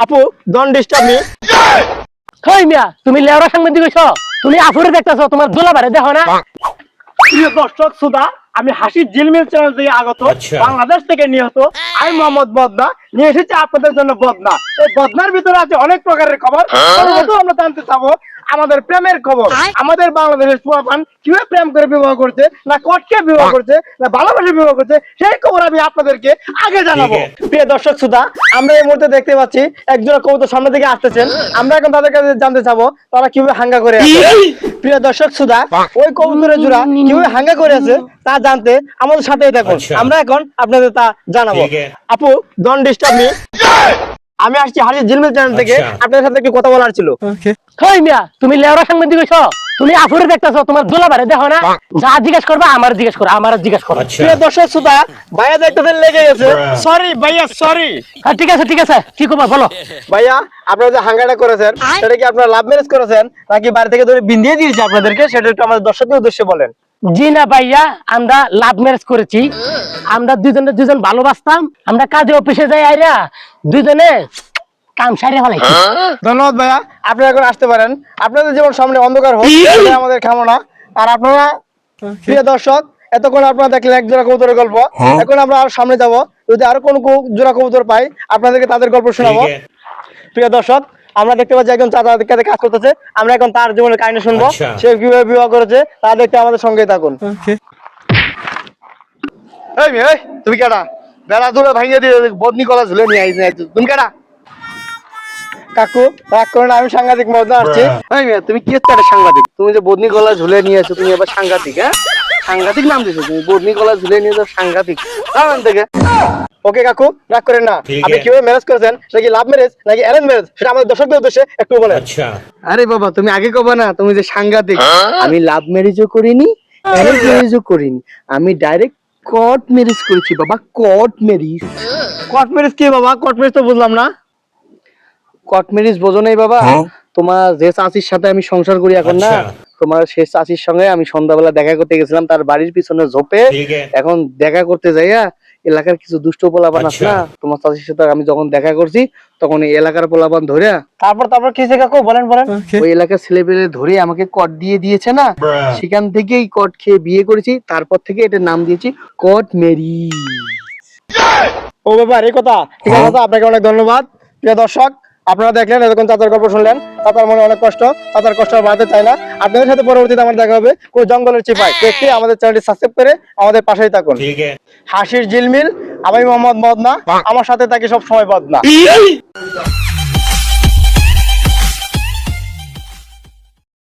আপু don't disturb me. কই মিয়া তুমি লেওরা সাংবাদিক হইছো? তুমি আপুরে দেখতাছো, তোমার দোলাবারে দেখো না? প্রিয় দর্শক শ্রোতা, আমি হাসির ঝিলমিল চ্যানেল থেকে আগত, বাংলাদেশ থেকে নিহত আমি মোহাম্মদ বদনা নিয়ে এসেছি আপনাদের জন্য বদনা। এই বদনার ভিতরে আছে অনেক প্রকারের খবর। সর্বপ্রথম আমরা জানতে চাবো আমাদের প্রেমের খবর। আমাদের বাংলাদেশের পোলাপান কিভাবে প্রেম করে বিবাহ করছে, না কটকে বিবাহ করছে, না ভালোবাসে বিবাহ করছে, সেই খবর আমি আপনাদেরকে আগে জানাবো। প্রিয় দর্শক শ্রোতা, আমরা এই মুহূর্তে দেখতে পাচ্ছি একজোড়া কবুতর সামনে থেকে আসতেছেন। আমরা এখন তাদের কাছে জানতে চাবো তারা কিভাবে হাঙ্গা করে আছে। প্রিয় দর্শক শ্রোতা, ওই কবুতরের জোড়া কিভাবে হাঙ্গা করে আছে তা জানতে আমাদের সাথেই থাকুন। আমরা এখন আপনাদের তা জানাবো। আপু ডোন্ট ডিস্টার্ব মি। আমি আসছি হাসির ঝিলমিল চ্যানেল থেকে, আপনাদের সাথে একটু কথা বলার ছিল। কই মিয়া তুমি লেওরা সাংবাদিক হইছো? তুমি আপুরে দেখতাছো, তোমার দোলাবারে দেখো না? যা জিজ্ঞেস করবা আমার জিজ্ঞেস করো, আমার জিজ্ঞেস করো। প্রিয় দর্শক শ্রোতা, ভাইয়া দেখতেছেন লেগে গেছে। সরি ভাইয়া, সরি। হ্যাঁ ঠিক আছে কি খবর বলো। ভাইয়া আপনারা যে হাঙ্গাটা করেছেন সেটা কি আপনারা লাভ ম্যারেজ করেছেন নাকি বাড়ি থেকে ধরে বিন্দিয়ে দিয়েছে আপনাদেরকে, সেটা একটু আমাদের দর্শকদের উদ্দেশ্যে বলেন। জি না ভাইয়া, আমরা লাভ ম্যারেজ করেছি। আমরা দুজন ভালোবাসতাম, আমরা কাজে অফিসে যাই আইরা দুজনে কাম সাইরে ফেলাইছি। ধন্যবাদ ভাইয়া, আপনারা এখন আসতে পারেন। আপনাদের জীবন সামনে অন্ধকার হোক এটাই আমাদের কামনা। আর আপনারা প্রিয় দর্শক, এতক্ষণ আপনারা দেখলেন এক জোড়া কবুতরের গল্প। এখন আমরা আর সামনে যাব, যদি আরো কোন জোড়া কবুতর পাই আপনাদেরকে তাদের গল্প শোনাবো। প্রিয় দর্শক, আমরা দেখতে পাচ্ছি একজন চাচা কাজ করতেছে। আমরা এখন তার জীবনের কাহিনী শুনবো, সে কিভাবে বিবাহ করেছে তা দেখতে আমাদের সঙ্গেই থাকুন। এই মেয়ে, এই, তুমি কেডা? বেলা দূরে ভাঙিয়ে দিয়ে বদনি কলা ঝুলে নিয়ে আইছি, তুমি কেডা? কাকু রাগ করে না, আমি সাংঘাতিক মজা আসছি। এই মেয়ে, তুমি কি হচ্ছে একটা সাংঘাতিক? তুমি যে বদনি গলা ঝুলে নিয়ে আসছো, তুমি এবার সাংঘাতিক? হ্যাঁ, সাংঘাতিক নাম দিছো তুমি, বদনি গলা ঝুলে নিয়ে যাও সাংঘাতিক। নাম থেকে ওকে কাকু রাগ করেন না। আপনি কিভাবে ম্যারেজ করেছেন, নাকি লাভ ম্যারেজ নাকি অ্যারেঞ্জ ম্যারেজ, সেটা আমাদের দর্শকদের উদ্দেশ্যে একটু বলেন। আরে বাবা, তুমি আগে কবা না তুমি যে সাংঘাতিক। আমি লাভ ম্যারেজও করিনি, অ্যারেঞ্জ ম্যারেজও করিনি, আমি ডাইরেক্ট কোর্ট ম্যারেজ করেছি বাবা, কোর্ট ম্যারেজ। কোর্ট ম্যারেজ কি বাবা? কোর্ট ম্যারেজ তো বুঝলাম না। কোর্ট ম্যারেজ বোঝো নাই বাবা? তোমার যে চাচির সাথে আমি সংসার করি এখন না, তোমার সেই চাচির সঙ্গে আমি সন্ধ্যাবেলা দেখা করতে গেছিলাম তার বাড়ির পিছনে ঝোপে। এখন দেখা করতে যাইয়া এলাকার কিছু দুষ্ট পোলাপান আছে না, তোমার চাচির সাথে আমি যখন দেখা করছি তখন এই এলাকার পোলাপান ধরে, তারপর কি হয়েছে কাকু বলেন। ওই এলাকার ছেলেপেলে ধরে আমাকে কট দিয়ে দিয়েছে না, সেখান থেকেই কট খেয়ে বিয়ে করেছি। তারপর থেকে এটার নাম দিয়েছি কট ম্যারেজ। ও ব্যাপার এই কথা, ঠিক আছে, আপনাকে অনেক ধন্যবাদ। প্রিয় দর্শক, আপনারা দেখলেন এতক্ষণ চাচার গল্প শুনলেন। চাচার মনে অনেক কষ্ট, চাচার কষ্ট আর বাড়াতে চাই না। আপনাদের সাথে পরবর্তীতে আমার দেখা হবে কোন জঙ্গলের চিপায়। দেখতে আমাদের চ্যানেলটি সাবস্ক্রাইব করে আমাদের পাশেই থাকুন। হাসির ঝিলমিল, আমি মোহাম্মদ বদনা, আমার সাথে থাকি সব সময় বদনা।